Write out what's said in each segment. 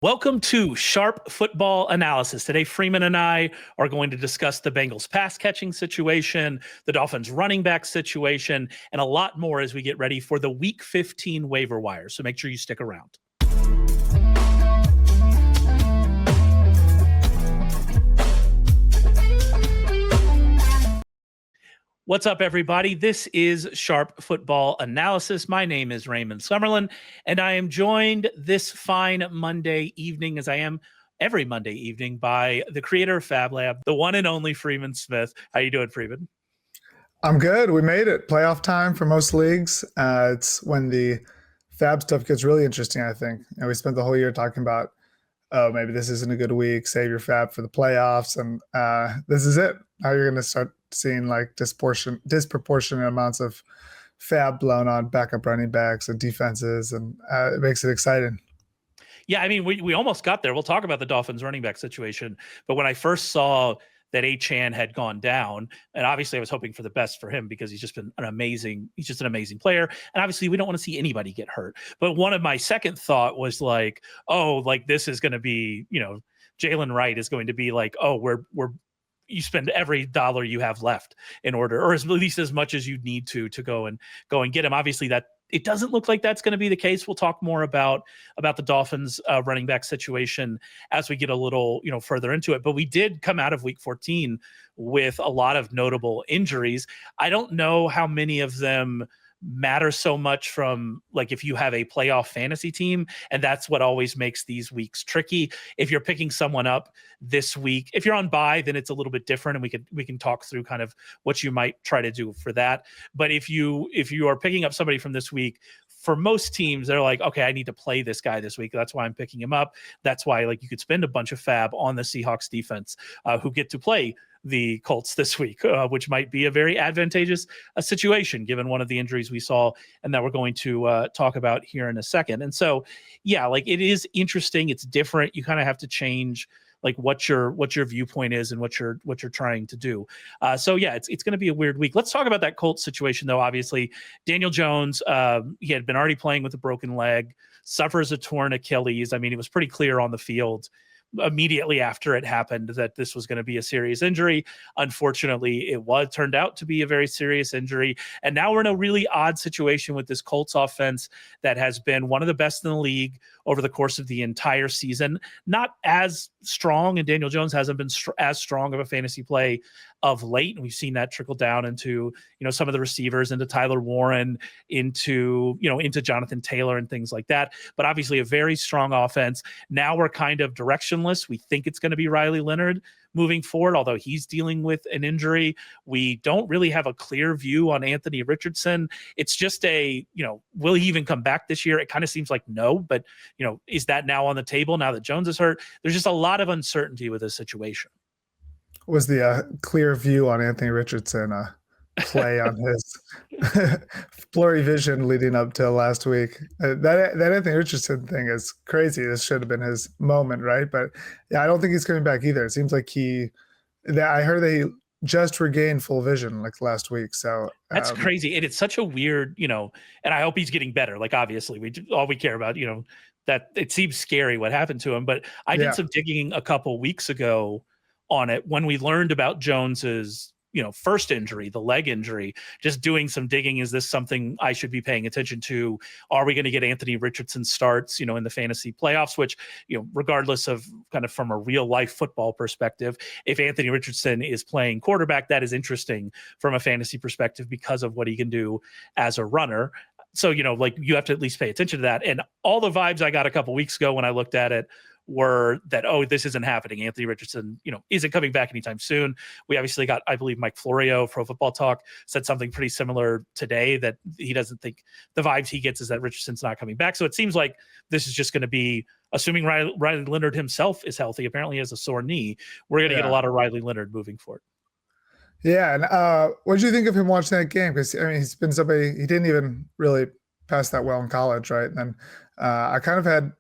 Welcome to Sharp Football Analysis. Today, Freeman and I are going to discuss the Bengals pass catching situation, the Dolphins running back situation, and a lot more as we get ready for the Week 15 waiver wire. So make sure you stick around. What's up, everybody? This is Sharp Football Analysis. My name is Raymond Summerlin, and I am joined this fine Monday evening, as I am every Monday evening, by the creator of FAABLab, the one and only Freeman Smith. How you doing, Freeman? I'm good. We made it. Playoff time for most leagues. It's when the FAAB stuff gets really interesting, I think. And we spent the whole year talking about, oh, maybe this isn't a good week. Save your FAAB for the playoffs. And this is it. Now you're going to start seeing like disproportionate amounts of FAAB blown on backup running backs and defenses. And it makes it exciting. Yeah, I mean, we almost got there. We'll talk about the Dolphins running back situation. But when I first saw that Achane had gone down, and obviously I was hoping for the best for him because he's just an amazing player. And obviously we don't want to see anybody get hurt. But one of my second thought was like, oh, like this is going to be, Jalen Wright is going to be like, oh, you spend every dollar you have left in order, or at least as much as you need to go and get him. Obviously that it doesn't look like that's going to be the case. We'll talk more about the Dolphins running back situation as we get a little, further into it. But we did come out of week 14 with a lot of notable injuries. I don't know how many of them matter so much from like if you have a playoff fantasy team, and that's what always makes these weeks tricky. If you're picking someone up this week, if you're on bye, then it's a little bit different, and we can talk through kind of what you might try to do for that. But if you are picking up somebody from this week, for most teams, they're like, okay, I need to play this guy this week. That's why I'm picking him up. That's why like you could spend a bunch of FAAB on the Seahawks defense who get to play the Colts this week, which might be a very advantageous situation given one of the injuries we saw and that we're going to talk about here in a second. And so, yeah, like it is interesting. It's different. You kind of have to change like what your viewpoint is and what you're trying to do. So yeah, it's going to be a weird week. Let's talk about that Colts situation though. Obviously, Daniel Jones, he had been already playing with a broken leg, suffers a torn Achilles. I mean, it was pretty clear on the field immediately after it happened that this was going to be a serious injury. Unfortunately, it turned out to be a very serious injury. And now we're in a really odd situation with this Colts offense that has been one of the best in the league over the course of the entire season. Not as strong, and Daniel Jones hasn't been as strong of a fantasy play of late. And we've seen that trickle down into, some of the receivers, into Tyler Warren, into Jonathan Taylor and things like that. But obviously a very strong offense. Now we're kind of directionless. We think it's going to be Riley Leonard moving forward, although he's dealing with an injury. We don't really have a clear view on Anthony Richardson. It's just will he even come back this year? It kind of seems like no, but is that now on the table now that Jones is hurt? There's just a lot of uncertainty with this situation. Was the clear view on Anthony Richardson play on his blurry vision leading up to last week? That Anthony Richardson thing is crazy. This should have been his moment, right? But yeah, I don't think he's coming back either. It seems like I heard that he just regained full vision like last week. So that's crazy. And it's such a weird, and I hope he's getting better. Like obviously all we care about, that it seems scary what happened to him. But I did some digging a couple weeks ago on it when we learned about Jones's first injury, the leg injury. Just doing some digging, is this something I should be paying attention to? Are we going to get Anthony Richardson starts in the fantasy playoffs, which regardless of kind of from a real life football perspective, if Anthony Richardson is playing quarterback, that is interesting from a fantasy perspective because of what he can do as a runner. So like you have to at least pay attention to that. And all the vibes I got a couple weeks ago when I looked at it were that, oh, this isn't happening. Anthony Richardson, isn't coming back anytime soon. We obviously got, I believe, Mike Florio, Pro Football Talk, said something pretty similar today, that he doesn't think the vibes he gets is that Richardson's not coming back. So it seems like this is just going to be, assuming Riley Leonard himself is healthy, apparently he has a sore knee, we're going to get a lot of Riley Leonard moving forward. Yeah. And what did you think of him watching that game? Because, he's been somebody, he didn't even really pass that well in college, right? And then I kind of had,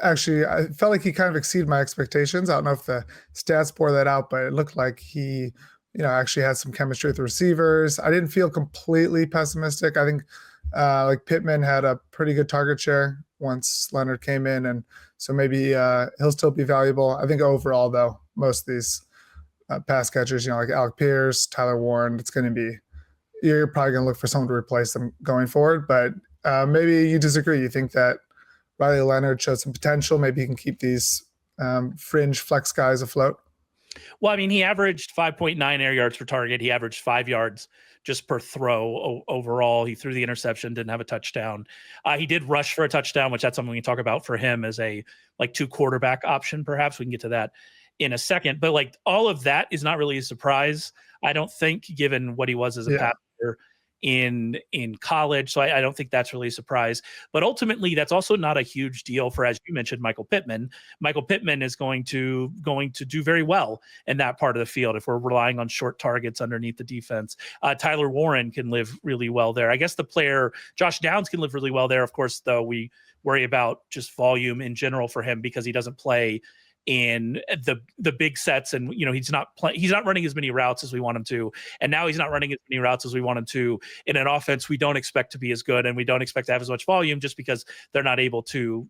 I felt like he kind of exceeded my expectations. I don't know if the stats bore that out, but it looked like he, actually had some chemistry with the receivers. I didn't feel completely pessimistic. I think like Pittman had a pretty good target share once Leonard came in, and So maybe he'll still be valuable. I think overall, though, most of these pass catchers, like Alec Pierce, Tyler Warren, it's going to be, you're probably going to look for someone to replace them going forward. But maybe you disagree. You think that Riley Leonard showed some potential. Maybe he can keep these fringe flex guys afloat. Well, I mean, he averaged 5.9 air yards per target. He averaged 5 yards just per throw overall. He threw the interception, didn't have a touchdown. He did rush for a touchdown, which that's something we can talk about for him as a 2 quarterback option. Perhaps we can get to that in a second. But all of that is not really a surprise, I don't think, given what he was as a passer in college. So I don't think that's really a surprise. But ultimately, that's also not a huge deal for, as you mentioned, Michael Pittman. Michael Pittman is going to do very well in that part of the field if we're relying on short targets underneath the defense. Tyler Warren can live really well there. I guess the player Josh Downs can live really well there. Of course, though, we worry about just volume in general for him because he doesn't play in the big sets, and he's not running as many routes as we want him to, and now he's not running as many routes as we want him to in an offense we don't expect to be as good, and we don't expect to have as much volume just because they're not able to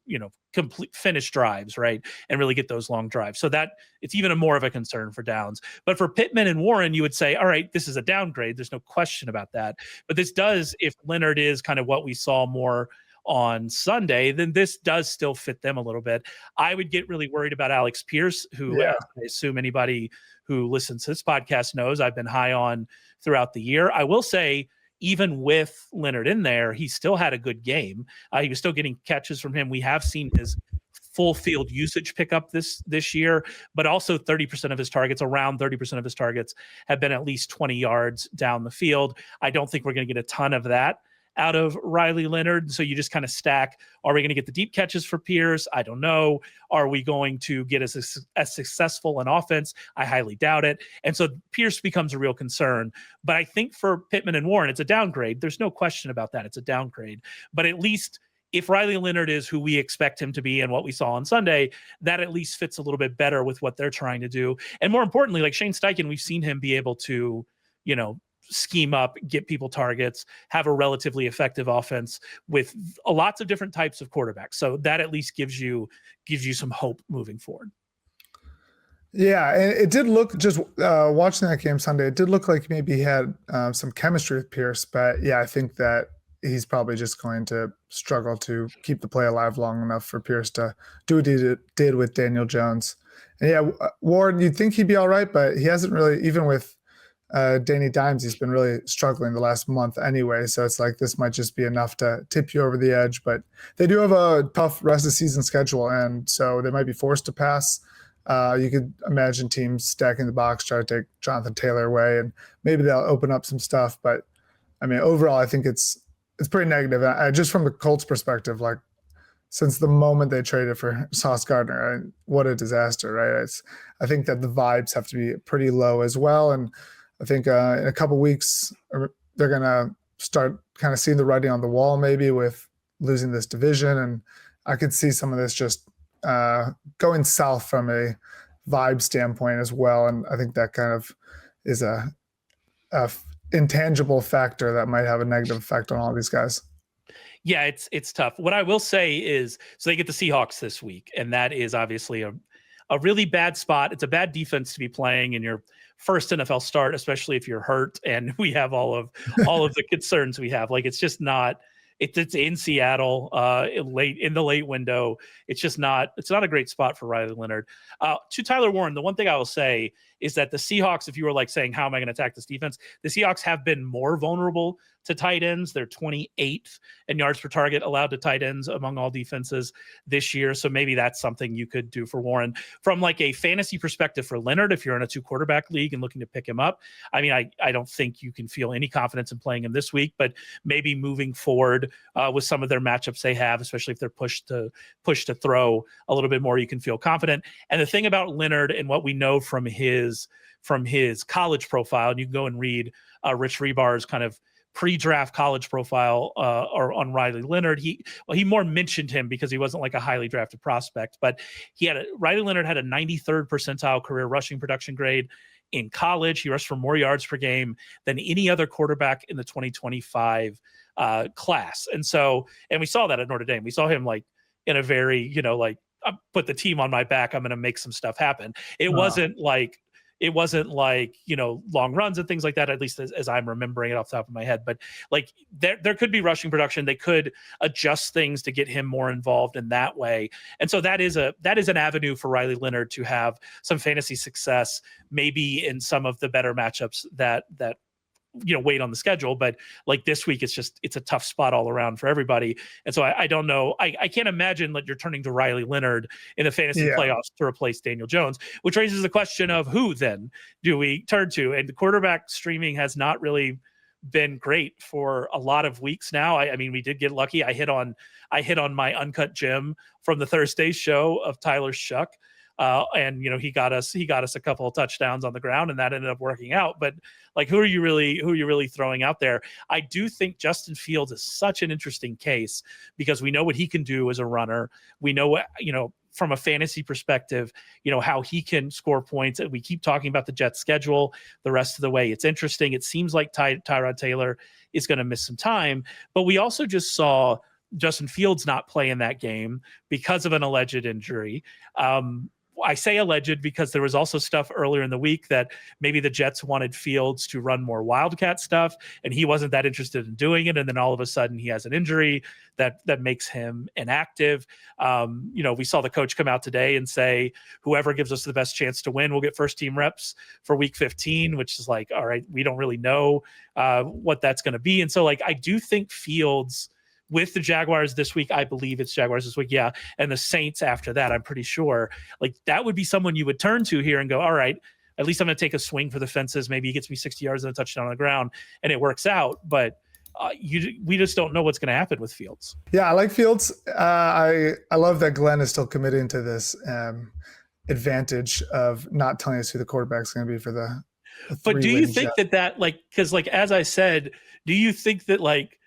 finish drives, right, and really get those long drives. So that it's even more of a concern for Downs. But for Pittman and Warren, you would say, all right, this is a downgrade. There's no question about that. But this does, if Leonard is kind of what we saw more on Sunday, then this does still fit them a little bit. I would get really worried about Alex Pierce, who I assume anybody who listens to this podcast knows I've been high on throughout the year. I will say, even with Leonard in there, he still had a good game. He was still getting catches from him. We have seen his full field usage pick up this year, but also 30% of his targets, around 30% of his targets, have been at least 20 yards down the field. I don't think we're going to get a ton of that out of Riley Leonard. So you just kind of stack, are we going to get the deep catches for Pierce? I don't know. Are we going to get as successful an offense? I highly doubt it. And so Pierce becomes a real concern. But I think for Pittman and Warren, it's a downgrade. There's no question about that. It's a downgrade. But at least if Riley Leonard is who we expect him to be and what we saw on Sunday, that at least fits a little bit better with what they're trying to do. And more importantly, like Shane Steichen, we've seen him be able to, scheme up, get people targets, have a relatively effective offense with lots of different types of quarterbacks. So that at least gives you some hope moving forward. Yeah, and it did look, just watching that game Sunday, it did look like maybe he had some chemistry with Pierce. But yeah, I think that he's probably just going to struggle to keep the play alive long enough for Pierce to do what he did with Daniel Jones. And yeah, Warren, you'd think he'd be all right, but he hasn't really, even with Danny Dimes, he's been really struggling the last month anyway. So it's like this might just be enough to tip you over the edge. But they do have a tough rest of the season schedule, and so they might be forced to pass. You could imagine teams stacking the box, try to take Jonathan Taylor away, and maybe they'll open up some stuff. But I mean, overall, I think it's pretty negative. Just from the Colts' perspective, like since the moment they traded for Sauce Gardner, what a disaster, right? I think that the vibes have to be pretty low as well, and I think in a couple weeks they're gonna start kind of seeing the writing on the wall, maybe with losing this division, and I could see some of this just going south from a vibe standpoint as well. And I think that kind of is a intangible factor that might have a negative effect on all these guys. Yeah, it's tough. What I will say is, so they get the Seahawks this week, and that is obviously a really bad spot. It's a bad defense to be playing in your first NFL start, especially if you're hurt. And we have all of the concerns we have. Like, it's just not. It's in Seattle, late in the late window. It's not a great spot for Riley Leonard. To Tyler Warren, the one thing I will say is that the Seahawks, if you were like saying, how am I going to attack this defense? The Seahawks have been more vulnerable to tight ends. They're 28th in yards per target allowed to tight ends among all defenses this year. So maybe that's something you could do for Warren. From like a fantasy perspective for Leonard, if you're in a 2 quarterback league and looking to pick him up, I mean, I don't think you can feel any confidence in playing him this week, but maybe moving forward with some of their matchups they have, especially if they're pushed to throw a little bit more, you can feel confident. And the thing about Leonard and what we know from his college profile, and you can go and read Rich Rebar's kind of pre-draft college profile or on Riley Leonard. He more mentioned him because he wasn't like a highly drafted prospect, but Riley Leonard had a 93rd percentile career rushing production grade in college. He rushed for more yards per game than any other quarterback in the 2025 class. And we saw that at Notre Dame. We saw him like in a very, put the team on my back. I'm going to make some stuff happen. It No. wasn't like long runs and things like that, at least as I'm remembering it off the top of my head. But like there could be rushing production. They could adjust things to get him more involved in that way. And so that is an avenue for Riley Leonard to have some fantasy success, maybe in some of the better matchups that wait on the schedule. But like this week, it's a tough spot all around for everybody. And so I don't know. I can't imagine that you're turning to Riley Leonard in the fantasy playoffs to replace Daniel Jones, which raises the question of who then do we turn to? And the quarterback streaming has not really been great for a lot of weeks now. I mean, we did get lucky. I hit on my uncut gem from the Thursday show of Tyler Shuck. And he got us a couple of touchdowns on the ground, and that ended up working out. But like, who are you really throwing out there? I do think Justin Fields is such an interesting case because we know what he can do as a runner. We know from a fantasy perspective, how he can score points. We keep talking about the Jets schedule the rest of the way. It's interesting. It seems like Tyrod Taylor is going to miss some time, but we also just saw Justin Fields not play in that game because of an alleged injury. I say alleged because there was also stuff earlier in the week that maybe the Jets wanted Fields to run more Wildcat stuff, and he wasn't that interested in doing it. And then all of a sudden he has an injury that makes him inactive. We saw the coach come out today and say, whoever gives us the best chance to win will get first team reps for week 15, which is like, all right, we don't really know what that's going to be. And so like, I do think Fields with the Jaguars this week, I believe it's Jaguars this week. Yeah. And the Saints after that, I'm pretty sure like that would be someone you would turn to here and go, all right, at least I'm going to take a swing for the fences. Maybe he gets me 60 yards and a touchdown on the ground and it works out. But we just don't know what's going to happen with Fields. Yeah. I like Fields. I love that Glenn is still committing to this advantage of not telling us who the quarterback's going to be for the but do you think that like, cause like, as I said, do you think that like,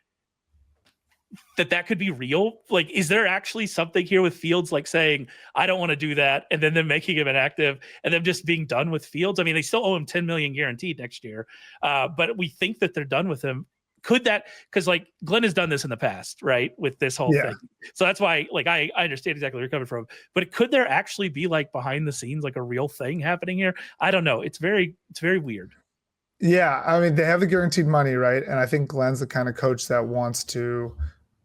that could be real? Like, is there actually something here with Fields, like saying, I don't want to do that, and then them making him inactive and them just being done with Fields? I mean, they still owe him $10 million guaranteed next year. But we think that they're done with him. Could that, because like Glenn has done this in the past, right? With this whole thing. So that's why, like, I understand exactly where you're coming from, but could there actually be like behind the scenes, like a real thing happening here? I don't know. It's very weird. Yeah. I mean, they have the guaranteed money, right? And I think Glenn's the kind of coach that wants to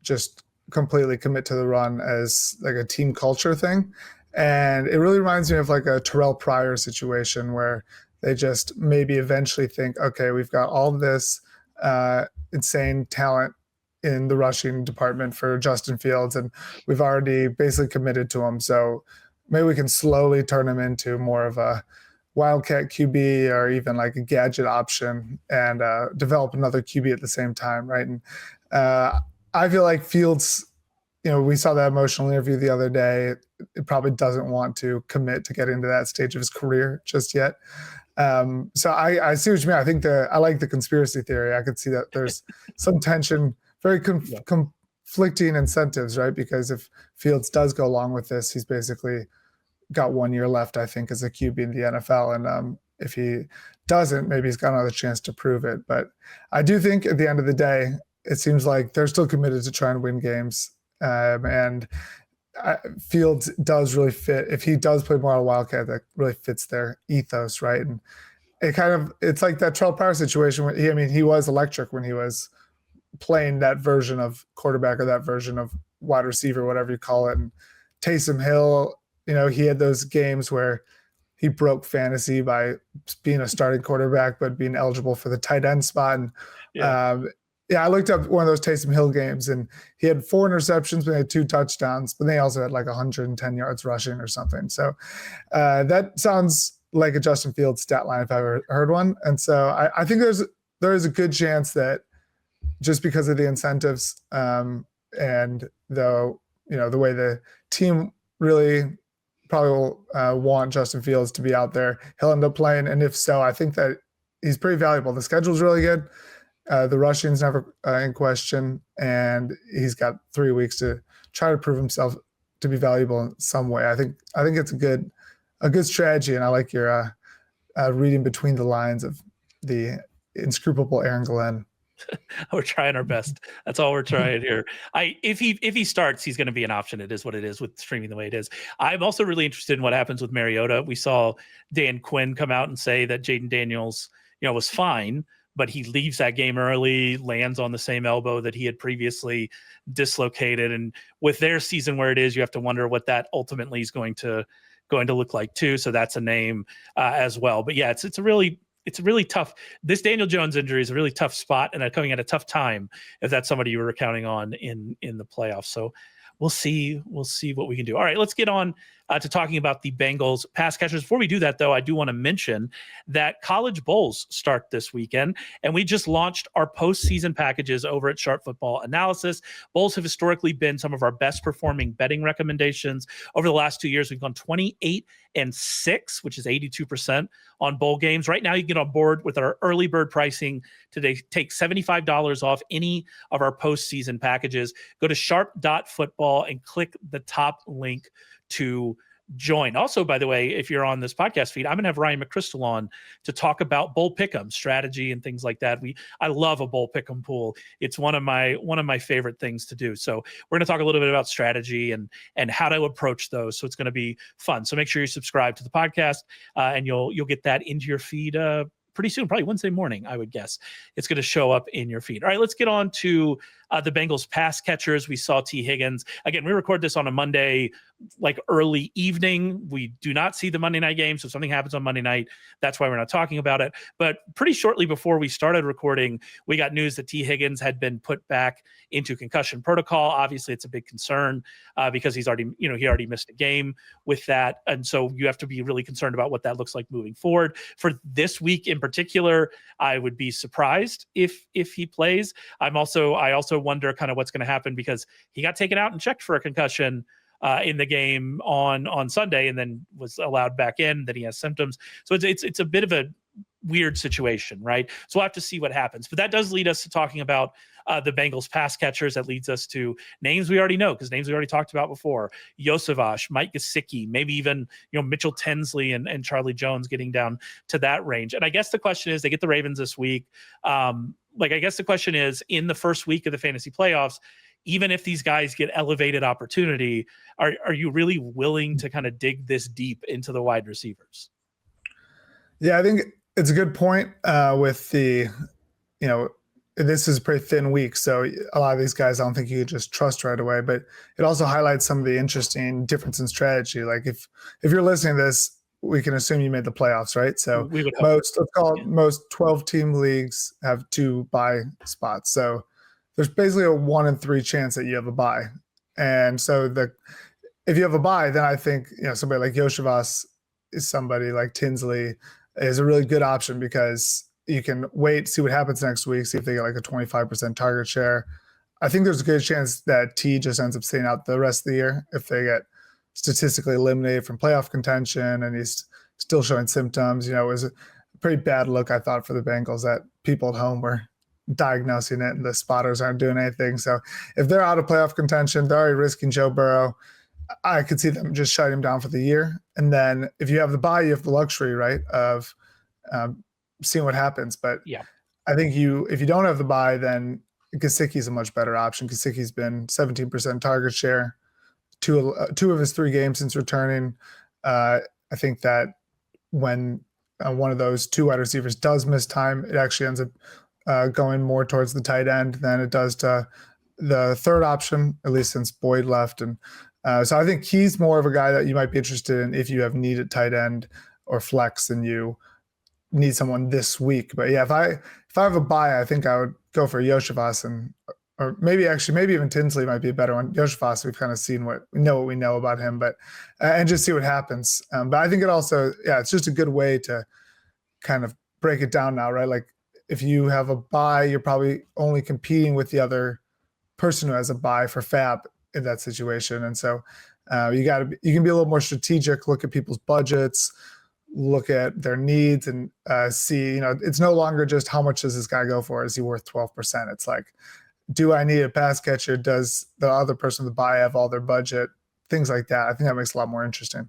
just completely commit to the run as like a team culture thing. And it really reminds me of like a Terrell Pryor situation where they just maybe eventually think, okay, we've got all this insane talent in the rushing department for Justin Fields, and we've already basically committed to him. So maybe we can slowly turn him into more of a Wildcat QB or even like a gadget option and develop another QB at the same time, right? And I feel like Fields, we saw that emotional interview the other day. It probably doesn't want to commit to getting to that stage of his career just yet. So I see what you mean. I think I like the conspiracy theory. I could see that there's some tension, very conflicting incentives, right? Because if Fields does go along with this, he's basically got 1 year left, I think, as a QB in the NFL. And if he doesn't, maybe he's got another chance to prove it. But I do think at the end of the day, it seems like they're still committed to trying to win games. And Fields does really fit. If he does play more on Wildcat, that really fits their ethos, right? And it's like that Terrell Pryor situation where he was electric when he was playing that version of quarterback or that version of wide receiver, whatever you call it. And Taysom Hill, he had those games where he broke fantasy by being a starting quarterback, but being eligible for the tight end spot. And I looked up one of those Taysom Hill games, and he had 4 interceptions, but he had 2 touchdowns, but they also had like 110 yards rushing or something. So that sounds like a Justin Fields stat line if I ever heard one. And so I think there is a good chance that just because of the incentives and the way the team really probably will want Justin Fields to be out there, he'll end up playing. And if so, I think that he's pretty valuable. The schedule's really good. The rushing's never in question, and he's got 3 weeks to try to prove himself to be valuable in some way. I think it's a good strategy, and I like your reading between the lines of the inscrutable Aaron Glenn. We're trying our best. That's all we're trying here. If he starts, he's going to be an option. It is what it is with streaming the way it is. I'm also really interested in what happens with Mariota. We saw Dan Quinn come out and say that Jaden Daniels, was fine, but he leaves that game early, lands on the same elbow that he had previously dislocated. And with their season where it is, you have to wonder what that ultimately is going to look like too. So that's a name as well. But yeah, it's a really tough. This Daniel Jones injury is a really tough spot, and coming at a tough time if that's somebody you were counting on in the playoffs. So we'll see what we can do. All right, let's get on to talking about the Bengals pass catchers. Before we do that, though, I do want to mention that college bowls start this weekend, and we just launched our postseason packages over at Sharp Football Analysis. Bowls have historically been some of our best performing betting recommendations. Over the last 2 years, we've gone 28-6, which is 82% on bowl games. Right now, you can get on board with our early bird pricing today. Take $75 off any of our postseason packages. Go to sharp.football and click the top link to join. Also, by the way, if you're on this podcast feed, I'm going to have Ryan McChrystal on to talk about bowl pick'em strategy and things like that. I love a bowl pick'em pool. It's one of my favorite things to do. So we're going to talk a little bit about strategy and how to approach those. So it's going to be fun. So make sure you subscribe to the podcast and you'll get that into your feed pretty soon, probably Wednesday morning, I would guess. It's going to show up in your feed. All right, let's get on to the Bengals pass catchers. We saw T. Higgins. Again, we record this on a Monday, like early evening. We do not see the Monday night game, so if something happens on Monday night, that's why we're not talking about it. But pretty shortly before we started recording, we got news that T. Higgins had been put back into concussion protocol. Obviously, it's a big concern because he already missed a game with that. And so you have to be really concerned about what that looks like moving forward. For this week in particular, I would be surprised if he plays. I also wonder kind of what's going to happen because he got taken out and checked for a concussion in the game on Sunday and then was allowed back in. Then he has symptoms. So it's a bit of a weird situation, right? So we'll have to see what happens. But that does lead us to talking about the Bengals pass catchers. That leads us to names we already know, because names we already talked about before. Yosavash, Mike Gesicki, maybe even Mitchell Tinsley and Charlie Jones getting down to that range. And I guess the question is, they get the Ravens this week. I guess the question is, in the first week of the fantasy playoffs, even if these guys get elevated opportunity, are you really willing to kind of dig this deep into the wide receivers? Yeah, I think it's a good point with the, this is a pretty thin week. So a lot of these guys, I don't think you could just trust right away, but it also highlights some of the interesting difference in strategy. Like if you're listening to this, we can assume you made the playoffs, right? So most 12 team leagues have 2 bye spots. So there's basically a 1 in 3 chance that you have a bye. And so if you have a bye, then I think, somebody like Yoshavas is somebody like Tinsley is a really good option because you can wait, see what happens next week, see if they get like a 25% target share. I think there's a good chance that T just ends up staying out the rest of the year if they get statistically eliminated from playoff contention and he's still showing symptoms. It was a pretty bad look, I thought, for the Bengals that people at home were diagnosing it and the spotters aren't doing anything. So if they're out of playoff contention, they're already risking Joe Burrow. I could see them just shutting him down for the year. And then if you have the bye, you have the luxury, right, of seeing what happens. But yeah, I think if you don't have the bye, then Gesicki is a much better option. Gesicki's been 17% target share, two of his 3 games since returning. I think that when one of those 2 wide receivers does miss time, it actually ends up going more towards the tight end than it does to the third option, at least since Boyd left. And so I think he's more of a guy that you might be interested in if you have need at tight end or flex and you need someone this week. But yeah, if I have a bye, I think I would go for Yoshavas or maybe even Tinsley might be a better one. Yoshavas, we've kind of seen what we know about him, but and just see what happens. But I think it also, it's just a good way to kind of break it down now, right? Like if you have a bye, you're probably only competing with the other person who has a bye for FAAB in that situation. And so you can be a little more strategic, look at people's budgets, look at their needs and see, it's no longer just how much does this guy go for? Is he worth 12%? It's like, do I need a pass catcher? Does the other person to buy have all their budget? Things like that. I think that makes it a lot more interesting.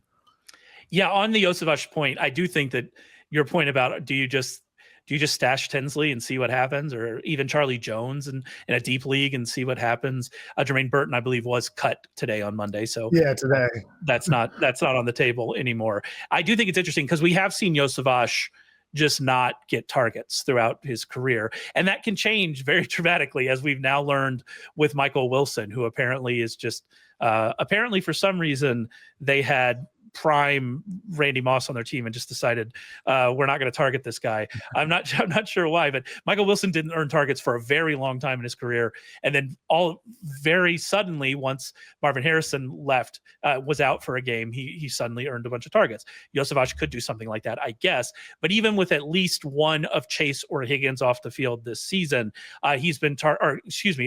Yeah, on the Yosavash point, I do think that your point about do you just Do you just stash Tinsley and see what happens, or even Charlie Jones in a deep league and see what happens? Jermaine Burton, I believe, was cut today on Monday, so yeah, today that's not on the table anymore. I do think it's interesting because we have seen Josavash just not get targets throughout his career, and that can change very dramatically, as we've now learned with Michael Wilson, who apparently is just apparently for some reason they had prime Randy Moss on their team and just decided we're not going to target this guy. I'm not sure why, but Michael Wilson didn't earn targets for a very long time in his career, and then all very suddenly, once Marvin Harrison left, was out for a game, he suddenly earned a bunch of targets. Josavash could do something like that, I guess, but even with at least one of Chase or Higgins off the field this season, he's been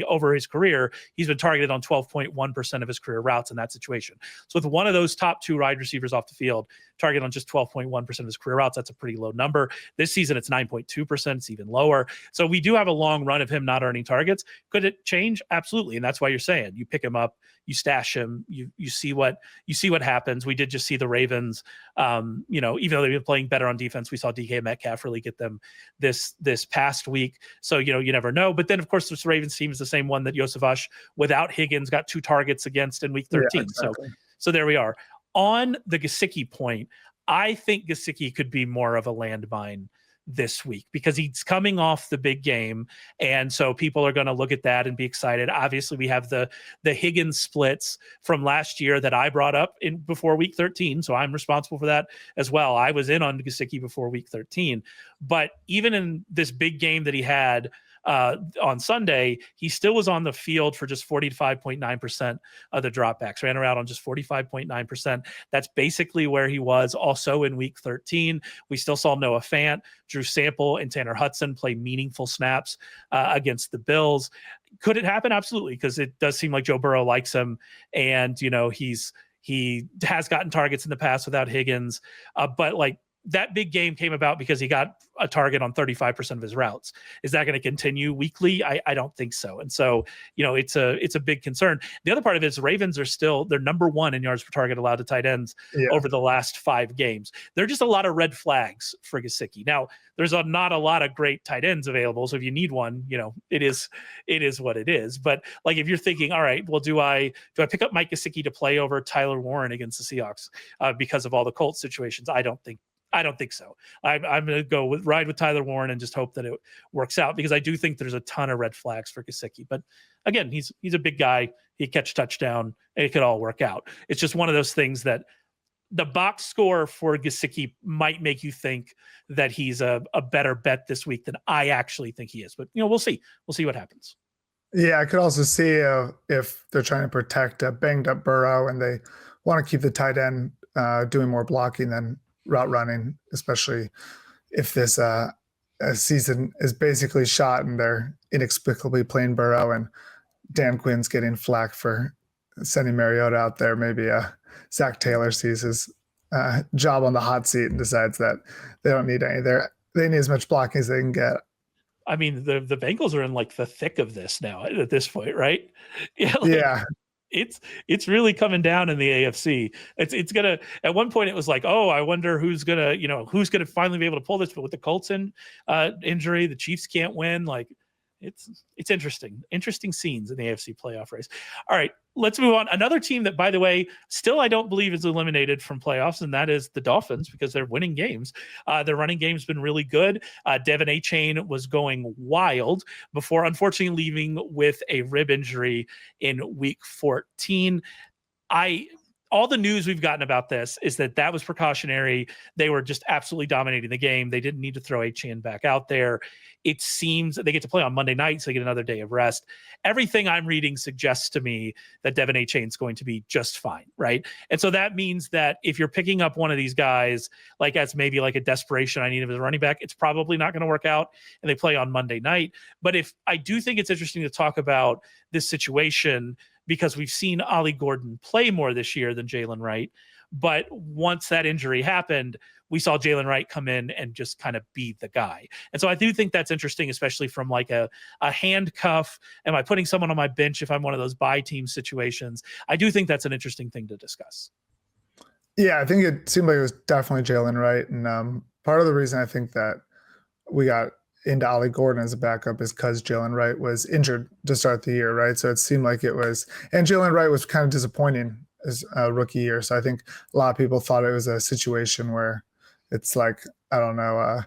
over his career, he's been targeted on 12.1% of his career routes in that situation. So with one of those top two wide receivers off the field, target on just 12.1% of his career routes, that's a pretty low number. This season, it's 9.2%. It's even lower. So we do have a long run of him not earning targets. Could it change? Absolutely. And that's why you're saying you pick him up, you stash him, you see what happens. We did just see the Ravens, even though they've been playing better on defense, we saw DK Metcalf really get them this past week. So, you never know. But then, of course, this Ravens team is the same one that Josavash, without Higgins, got 2 targets against in week 13. Yeah, exactly. So there we are. On the Gesicki point, I think Gesicki could be more of a landmine this week because he's coming off the big game, and so people are going to look at that and be excited. Obviously, we have the Higgins splits from last year that I brought up before week 13, so I'm responsible for that as well. I was in on Gesicki before week 13, but even in this big game that he had on Sunday, he still was on the field for just 45.9% of the dropbacks, ran around on just 45.9%. That's basically where he was also in week 13. We still saw Noah Fant, Drew Sample, and Tanner Hudson play meaningful snaps against the Bills. Could it happen? Absolutely, because it does seem like Joe Burrow likes him, and he has gotten targets in the past without Higgins, but that big game came about because he got a target on 35% of his routes. Is that going to continue weekly? I don't think so. And so, it's a big concern. The other part of it is Ravens are still, they're number 1 in yards per target allowed to tight ends over the last 5 games. There are just a lot of red flags for Gesicki. Now, there's not a lot of great tight ends available. So if you need one, it is what it is. But if you're thinking, all right, well, do I pick up Mike Gesicki to play over Tyler Warren against the Seahawks because of all the Colts situations? I don't think so. I'm going to ride with Tyler Warren and just hope that it works out, because I do think there's a ton of red flags for Gesicki. But again, he's a big guy. He catch touchdown, and it could all work out. It's just one of those things that the box score for Gesicki might make you think that he's a better bet this week than I actually think he is. But we'll see. We'll see what happens. Yeah, I could also see if they're trying to protect a banged up Burrow and they want to keep the tight end doing more blocking than route running, especially if this season is basically shot and they're inexplicably playing Burrow and Dan Quinn's getting flack for sending Mariota out there. Maybe Zach Taylor sees his job on the hot seat and decides that they don't need any there. They need as much blocking as they can get. I mean, the Bengals are in the thick of this now at this point, right? Yeah. It's really coming down in the AFC. It's gonna, at one point it was I wonder who's gonna finally be able to pull this. But with the Colts injury, the Chiefs can't win. It's interesting scenes in the AFC playoff race. All right, let's move on. Another team that, by the way, still I don't believe is eliminated from playoffs, and that is the Dolphins, because they're winning games. Their running game's been really good. Devin Achane was going wild before, unfortunately, leaving with a rib injury in week 14. All the news we've gotten about this is that was precautionary. They were just absolutely dominating the game. They didn't need to throw Achane back out there. It seems they get to play on Monday night, so they get another day of rest. Everything I'm reading suggests to me that Devin Achane's going to be just fine, right? And so that means that if you're picking up one of these guys, as maybe a desperation, I need him as a running back, it's probably not going to work out, and they play on Monday night. But I do think it's interesting to talk about this situation, because we've seen Ollie Gordon play more this year than Jalen Wright. But once that injury happened, we saw Jalen Wright come in and just kind of be the guy. And so I do think that's interesting, especially from a handcuff. Am I putting someone on my bench if I'm one of those bye team situations? I do think that's an interesting thing to discuss. Yeah, I think it seemed like it was definitely Jalen Wright. And part of the reason I think that we got into Ollie Gordon as a backup is because Jalen Wright was injured to start the year, right? So it seemed like it was, and Jalen Wright was kind of disappointing as a rookie year. So I think a lot of people thought it was a situation where it's like, I don't know,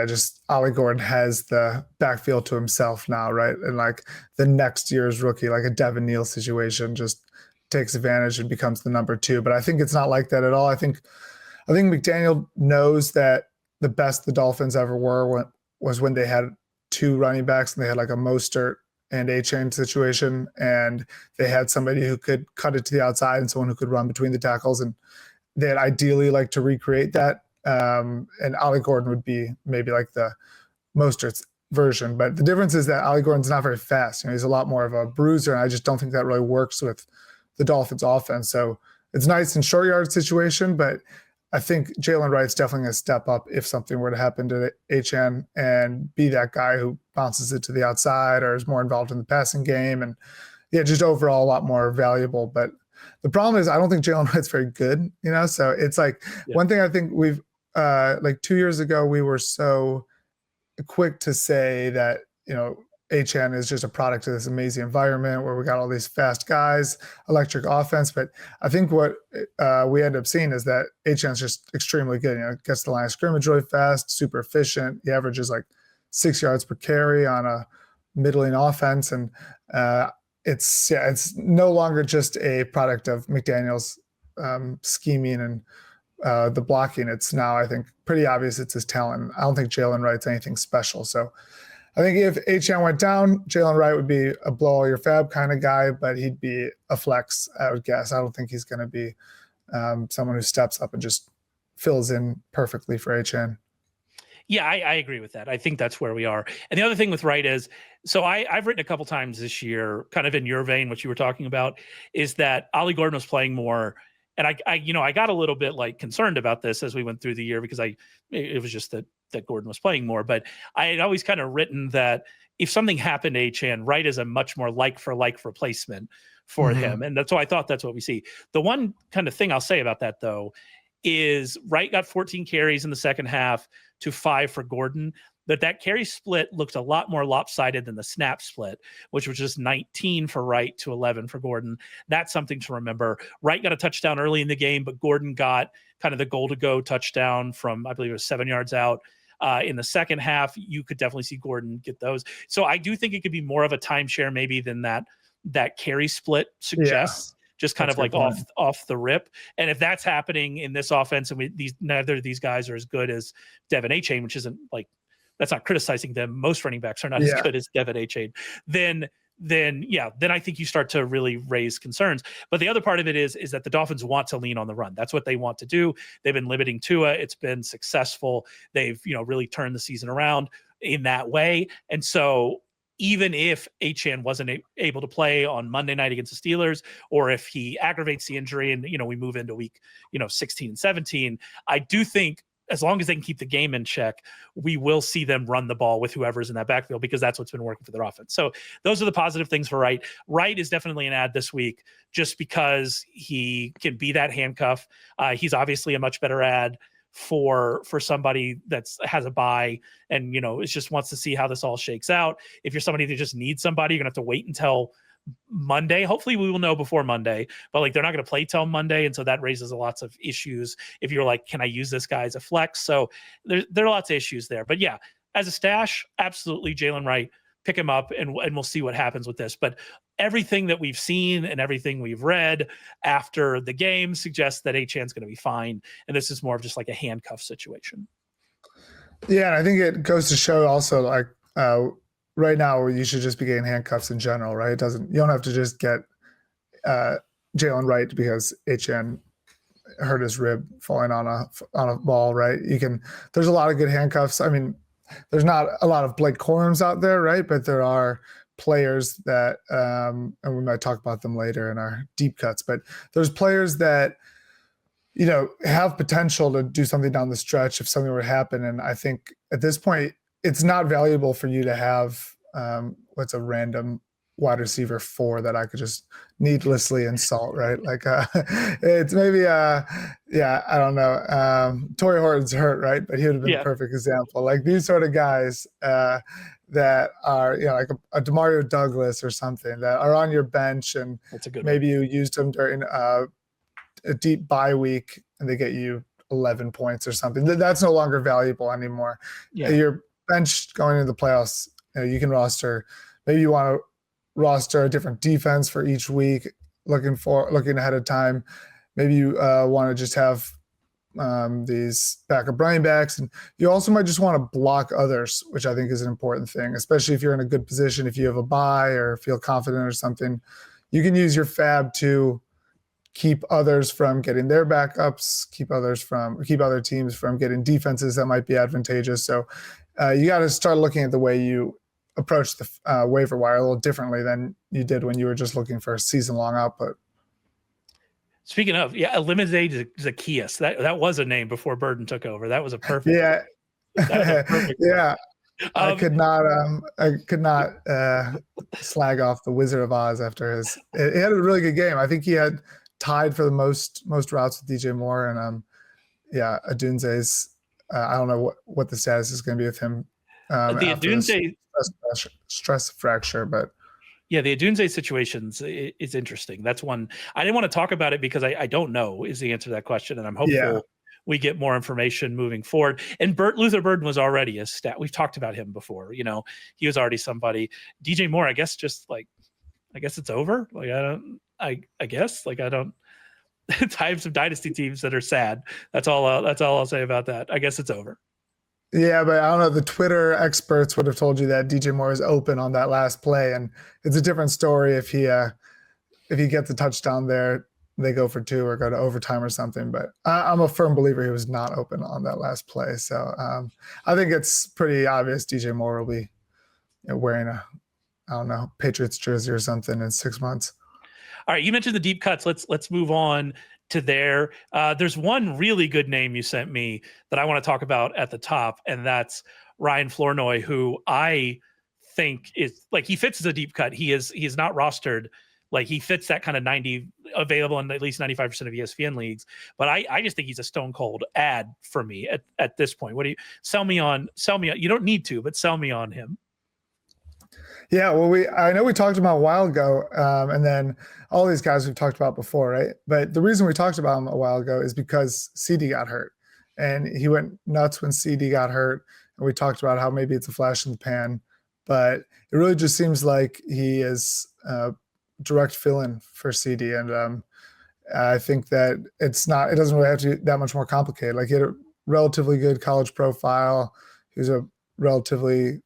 just Ollie Gordon has the backfield to himself now, right? And like the next year's rookie, like a Devin Neal situation, just takes advantage and becomes the number 2. But I think it's not like that at all. I think McDaniel knows that the best the Dolphins ever were was when they had 2 running backs and they had like a Mostert and A-Chain situation, and they had somebody who could cut it to the outside and someone who could run between the tackles, and they'd ideally like to recreate that. And Ollie Gordon would be maybe like the Mostert's version, but the difference is that Ollie Gordon's not very fast. He's a lot more of a bruiser, and I just don't think that really works with the Dolphins offense. So it's nice in short yard situation, but I think Jalen Wright's definitely going to step up if something were to happen to HN and be that guy who bounces it to the outside or is more involved in the passing game. And just overall a lot more valuable. But the problem is I don't think Jalen Wright's very good, so it's like one thing I think we've like 2 years ago, we were so quick to say that, HN is just a product of this amazing environment where we got all these fast guys, electric offense. But I think what we end up seeing is that HN is just extremely good. Gets the line of scrimmage really fast, super efficient. He averages like 6 yards per carry on a middling offense. And it's no longer just a product of McDaniel's scheming and the blocking. It's now, I think, pretty obvious it's his talent. I don't think Jalen Wright's anything special. So I think if HN went down, Jalen Wright would be a blow all your fab kind of guy, but he'd be a flex, I would guess. I don't think he's going to be someone who steps up and just fills in perfectly for HN. Yeah, I agree with that. I think that's where we are. And the other thing with Wright is, so I've written a couple times this year, kind of in your vein, what you were talking about, is that Ollie Gordon was playing more. And I got a little bit like concerned about this as we went through the year because it was just that Gordon was playing more. But I had always kind of written that if something happened to HN, Wright is a much more like for like replacement for him. And that's why I thought that's what we see. The one kind of thing I'll say about that, though, is Wright got 14 carries in the second half to 5 for Gordon. That carry split looked a lot more lopsided than the snap split, which was just 19 for Wright to 11 for Gordon. That's something to remember. Wright got a touchdown early in the game, but Gordon got kind of the goal-to-go touchdown from, I believe it was 7 yards out. In the second half, you could definitely see Gordon get those. So I do think it could be more of a timeshare maybe than that carry split suggests. Yeah. Just kind of like off the rip. And if that's happening in this offense, and neither of these guys are as good as Devin A-Chain, which isn't like, that's not criticizing them. Most running backs are not as good as Devin A-Chain. Then I think you start to really raise concerns. But the other part of it is that the Dolphins want to lean on the run. That's what they want to do. They've been limiting Tua. It's been successful. They've, really turned the season around in that way. And so even if HN wasn't able to play on Monday night against the Steelers, or if he aggravates the injury and, we move into week, 16 and 17, I do think as long as they can keep the game in check, we will see them run the ball with whoever's in that backfield because that's what's been working for their offense. So those are the positive things for Wright. Wright is definitely an add this week just because he can be that handcuff. He's obviously a much better add for somebody that has a bye and, it just wants to see how this all shakes out. If you're somebody that just needs somebody, you're going to have to wait until Monday. Hopefully we will know before Monday, but like they're not going to play till Monday. And so that raises lots of issues. If you're like, can I use this guy as a flex? So there are lots of issues there, but yeah, as a stash, absolutely Jalen Wright, pick him up and we'll see what happens with this. But everything that we've seen and everything we've read after the game suggests that HN's going to be fine. And this is more of just like a handcuff situation. Yeah. And I think it goes to show also like, right now, you should just be getting handcuffs in general, right? You don't have to just get Jalen Wright because HN hurt his rib falling on a ball, right? There's a lot of good handcuffs. I mean, there's not a lot of Blake Corums out there, right? But there are players that, and we might talk about them later in our deep cuts, but there's players that, have potential to do something down the stretch if something were to happen. And I think at this point, it's not valuable for you to have what's a random wide receiver 4 that I could just needlessly insult, right? Like it's maybe yeah, I don't know. Torrey Horton's hurt, right? But he would have been a perfect example. Like these sort of guys that are, like a Demario Douglas or something that are on your bench, and that's a good maybe you used them during a deep bye week and they get you 11 points or something. That's no longer valuable anymore. Yeah. Your bench going into the playoffs, you can roster. Maybe you want to roster a different defense for each week, looking ahead of time. Maybe you want to just have these backup running backs, and you also might just want to block others, which I think is an important thing, especially if you're in a good position. If you have a bye or feel confident or something, you can use your FAAB to keep others from getting their backups, keep other teams from getting defenses that might be advantageous. So you got to start looking at the way you approach the waiver wire a little differently than you did when you were just looking for a season-long output. Speaking of, Eliminate Zacchaeus. That was a name before Burden took over. That was a perfect. Yeah. Yeah. I could not slag off the Wizard of Oz after he had a really good game. I think he had tied for the most routes with DJ Moore, and Adunze's I don't know what the status is going to be with him. The Adunze stress fracture, but yeah, the Adunze situations is interesting. That's one I didn't want to talk about it because I don't know is the answer to that question, and I'm hopeful we get more information moving forward. And Luther Burden was already a stat. We've talked about him before. He was already somebody. DJ Moore, I guess it's over. Like I have some dynasty teams that are sad. That's all I'll say about that. I guess it's over. Yeah, but I don't know. The Twitter experts would have told you that DJ Moore is open on that last play, and it's a different story if he gets a touchdown there, they go for 2 or go to overtime or something. But I'm a firm believer he was not open on that last play. So I think it's pretty obvious DJ Moore will be wearing a Patriots jersey or something in 6 months. All right, you mentioned the deep cuts. Let's move on to there. There's one really good name you sent me that I want to talk about at the top, and that's Ryan Flournoy, who I think is like he fits as a deep cut. He is not rostered. Like he fits that kind of 90 available in at least 95% of ESPN leagues. But I just think he's a stone cold ad for me at this point. What do you sell me on? You don't need to, but sell me on him. Yeah, well, I know we talked about a while ago, and then all these guys we've talked about before, right? But the reason we talked about him a while ago is because CD got hurt, and he went nuts when CD got hurt, and we talked about how maybe it's a flash in the pan, but it really just seems like he is direct fill-in for CD, and I think that it doesn't really have to be that much more complicated. Like he had a relatively good college profile. He was a relatively,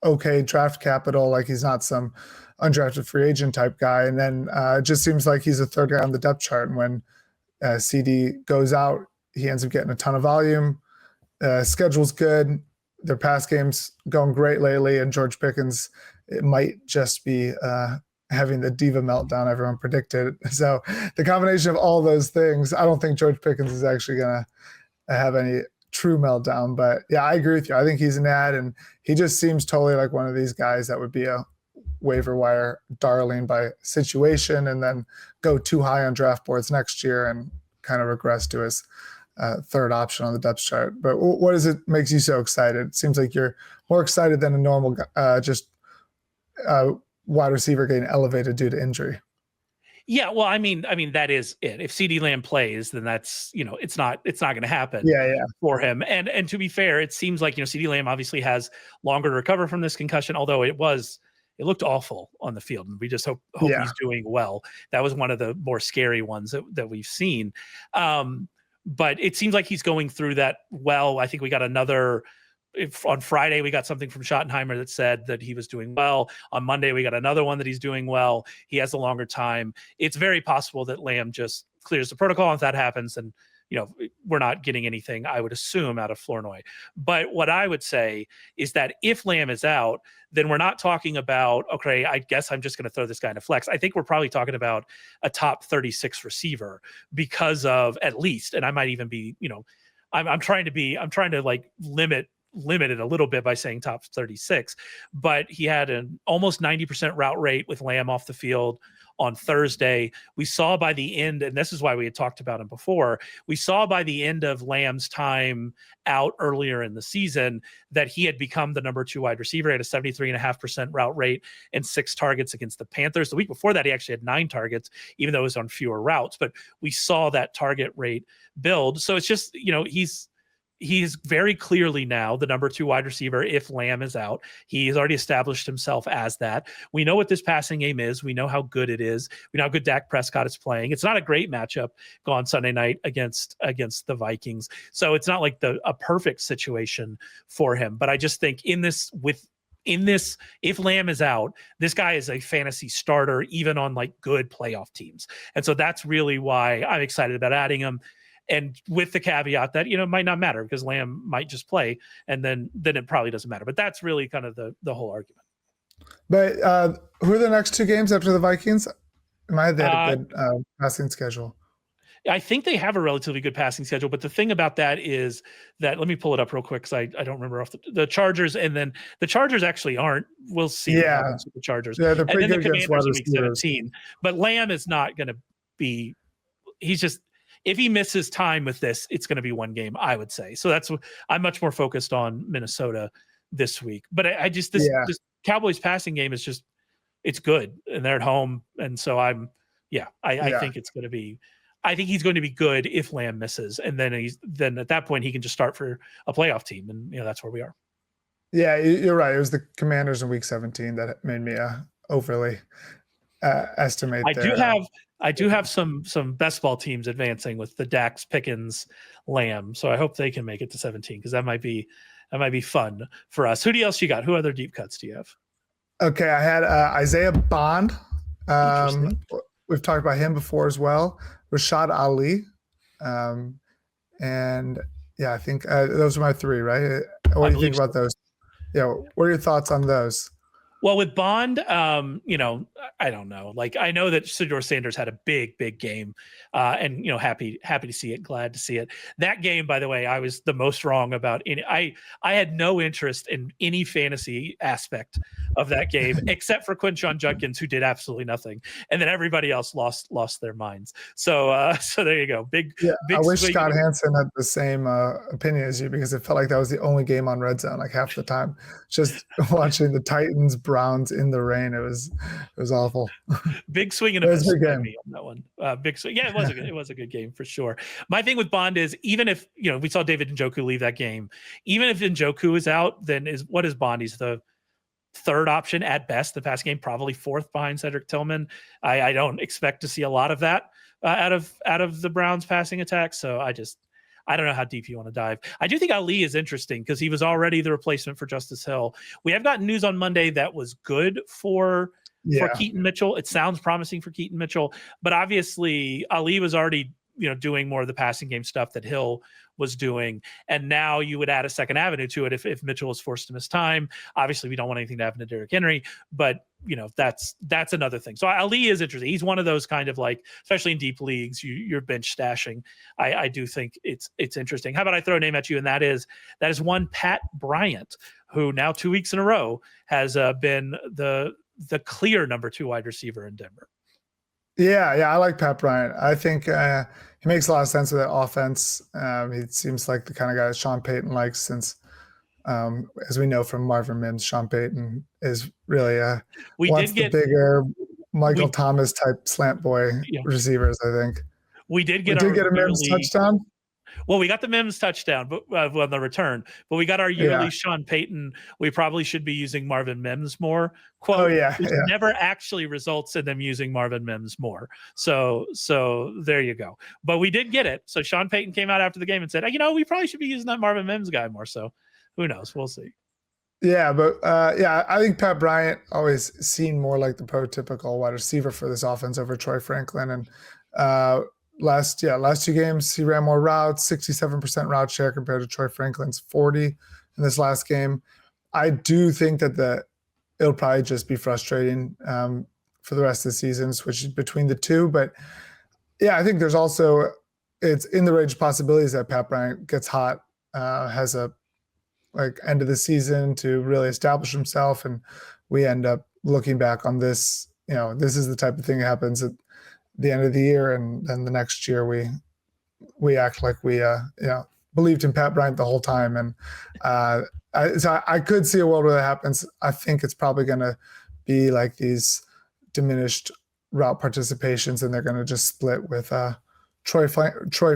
okay draft capital. Like he's not some undrafted free agent type guy. And then it just seems like he's a third guy on the depth chart. And when CD goes out, he ends up getting a ton of volume. Schedule's good. Their pass game's going great lately. And George Pickens, it might just be having the diva meltdown everyone predicted. So the combination of all those things, I don't think George Pickens is actually going to have any true meltdown. But yeah, I agree with you. I think he's an ad, and he just seems totally like one of these guys that would be a waiver wire darling by situation and then go too high on draft boards next year and kind of regress to his third option on the depth chart. But what is it makes you so excited? It seems like you're more excited than a normal wide receiver getting elevated due to injury. Yeah, well, I mean that is it. If CD Lamb plays, then that's it's not going to happen. For him. And to be fair, it seems like CD Lamb obviously has longer to recover from this concussion. Although it looked awful on the field, and we just hope he's doing well. That was one of the more scary ones that we've seen. But it seems like he's going through that well. I think we got on Friday, we got something from Schottenheimer that said that he was doing well. On Monday, we got another one that he's doing well. He has a longer time. It's very possible that Lamb just clears the protocol. If that happens, then we're not getting anything, I would assume, out of Flournoy. But what I would say is that if Lamb is out, then we're not talking about, okay, I guess I'm just going to throw this guy in a flex. I think we're probably talking about a top 36 receiver because of at least, and I might even be, I'm trying to like limit limited a little bit by saying top 36, but he had an almost 90% route rate with Lamb off the field on Thursday. We saw by the end, and this is why we had talked about him before, we saw by the end of Lamb's time out earlier in the season that he had become the number 2 wide receiver. He had a 73.5% route rate and 6 targets against the Panthers. The week before that, he actually had 9 targets, even though it was on fewer routes, but we saw that target rate build. So it's just, he's very clearly now the number 2 wide receiver if Lamb is out. He has already established himself as that. We know what this passing game is. We know how good it is. We know how good Dak Prescott is playing. It's not a great matchup on Sunday night against the Vikings. So it's not like a perfect situation for him. But I just think in this, if Lamb is out, this guy is a fantasy starter, even on like good playoff teams. And so that's really why I'm excited about adding him. And with the caveat that, it might not matter because Lamb might just play and then it probably doesn't matter. But that's really kind of the whole argument. But who are the next 2 games after the Vikings? In my head, they had a good passing schedule. I think they have a relatively good passing schedule. But the thing about that is that, let me pull it up real quick because I don't remember off the Chargers. And then the Chargers actually aren't. We'll see what happens with the Chargers. Yeah, they're pretty and then good the Commanders in week 17. But Lamb is not going to be – he's just – if he misses time with this, it's going to be 1 game, I would say. So that's what I'm much more focused on Minnesota this week. But this Cowboys passing game is just, it's good and they're at home. And so I think it's going to be, I think he's going to be good if Lamb misses. And then at that point he can just start for a playoff team. And that's where we are. Yeah, you're right. It was the Commanders in week 17 that made me overly estimate. I do have some best ball teams advancing with the Dax, Pickens, Lamb. So I hope they can make it to 17 because that might be fun for us. Who else you got? Who other deep cuts do you have? Okay, I had Isaiah Bond. We've talked about him before as well. Rashad Ali. And I think those are my 3, right? What do you think about those? What are your thoughts on those? Well, with Bond, I don't know. Like, I know that Shedeur Sanders had a big game, and happy to see it, glad to see it. That game, by the way, I was the most wrong about. I had no interest in any fantasy aspect of that game except for Quinshon Judkins, who did absolutely nothing, and then everybody else lost their minds. So there you go. Big. I wish Scott Hansen had the same opinion as you because it felt like that was the only game on Red Zone like half the time. Just watching the Titans Browns in the rain, it was awful. Big swing and a miss on that one. Big swing. Yeah, it was a good game for sure. My thing with Bond is even if we saw David Njoku leave that game, even if Njoku is out, then what is Bond? He's the 3rd option at best. The pass game probably 4th behind Cedric Tillman. I don't expect to see a lot of that out of the Browns passing attack. So I don't know how deep you want to dive. I do think Ali is interesting because he was already the replacement for Justice Hill. We have gotten news on Monday that was good for Keaton Mitchell. It sounds promising for Keaton Mitchell, but obviously Ali was already doing more of the passing game stuff that Hill was doing. And now you would add a second avenue to it if Mitchell is forced to miss time. Obviously, we don't want anything to happen to Derrick Henry, but that's another thing. So Ali is interesting. He's one of those kind of like, especially in deep leagues, you're bench stashing. I do think it's interesting. How about I throw a name at you? And that is one Pat Bryant, who now 2 weeks in a row has been the clear number 2 wide receiver in Denver. Yeah, I like Pat Bryant. I think he makes a lot of sense with that offense. He seems like the kind of guy that Sean Payton likes since, as we know from Marvin Mims, Sean Payton is really wants the bigger Michael Thomas type slant boy receivers, I think. We did get a Mims touchdown. Well, we got the Mims touchdown, but on the return. But we got our yearly Sean Payton. We probably should be using Marvin Mims more. Quote, which never actually results in them using Marvin Mims more. So there you go. But we did get it. So Sean Payton came out after the game and said, we probably should be using that Marvin Mims guy more. So who knows? We'll see. Yeah, but I think Pat Bryant always seemed more like the prototypical wide receiver for this offense over Troy Franklin. And last 2 games, he ran more routes, 67% route share compared to Troy Franklin's 40 in this last game. I do think that it'll probably just be frustrating for the rest of the season, switching between the 2. But I think there's also, it's in the range of possibilities that Pat Bryant gets hot, has a like end of the season to really establish himself, and we end up looking back on this. This is the type of thing that happens at the end of the year, and then the next year we act like we believed in Pat Bryant the whole time, and I could see a world where that happens. I think it's probably going to be like these diminished route participations, and they're going to just split with Troy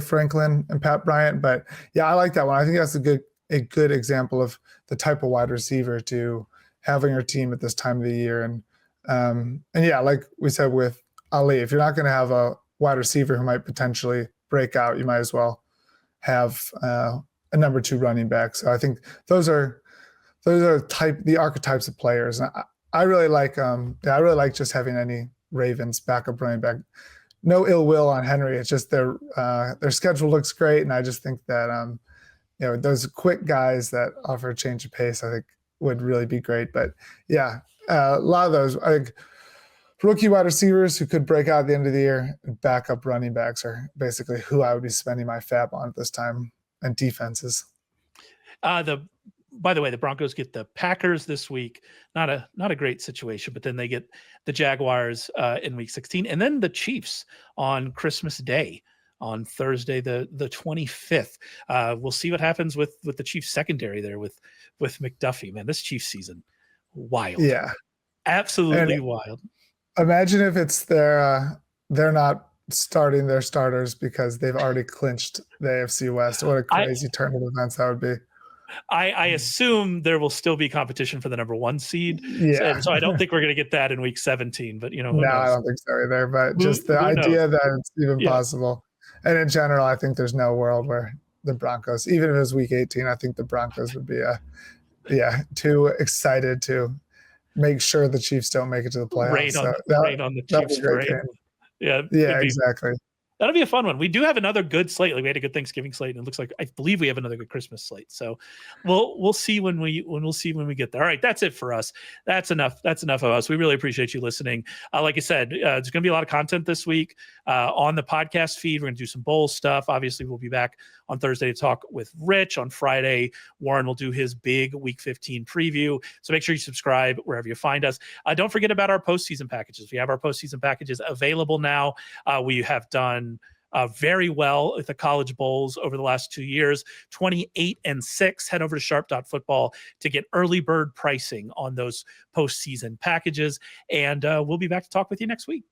Franklin and Pat Bryant. But yeah, I like that one. I think that's a good example of the type of wide receiver to have on your team at this time of the year. And yeah, like we said with Ali, if you're not going to have a wide receiver who might potentially break out, you might as well have a number 2 running back. So I think those are the archetypes of players. And I really like just having any Ravens backup running back. No ill will on Henry. It's just their schedule looks great, and I just think that those quick guys that offer a change of pace, I think would really be great. But yeah, a lot of those, I think, rookie wide receivers who could break out at the end of the year, and backup running backs are basically who I would be spending my FAAB on at this time, and defenses. By the way, the Broncos get the Packers this week. Not a great situation, but then they get the Jaguars in week 16, and then the Chiefs on Christmas Day on Thursday, the 25th. We'll see what happens with the Chiefs secondary there with McDuffie. Man, this Chiefs season, wild. Yeah, absolutely wild. Imagine if it's they're not starting their starters because they've already clinched the AFC West. What a crazy turn of events that would be. I assume there will still be competition for the number 1 seed. Yeah. So I don't think we're going to get that in week 17, but who knows? I don't think so either, but just the idea that it's even possible. And in general, I think there's no world where the Broncos, even if it was week 18, I think the Broncos would be too excited to make sure the Chiefs don't make it to the playoffs. Rain on the Chiefs parade. Yeah, exactly. That'll be a fun one. We do have another good slate. Like we had a good Thanksgiving slate, and it looks like I believe we have another good Christmas slate. So we'll see when we get there. All right, that's it for us. That's enough. That's enough of us. We really appreciate you listening. Like I said, there's going to be a lot of content this week on the podcast feed. We're going to do some bowl stuff. Obviously, we'll be back on Thursday to talk with Rich. On Friday, Warren will do his big Week 15 preview. So make sure you subscribe wherever you find us. Don't forget about our postseason packages. We have our postseason packages available now. We have done very well with the college bowls over the last 2 years, 28-6. Head over to sharp.football to get early bird pricing on those postseason packages. And we'll be back to talk with you next week.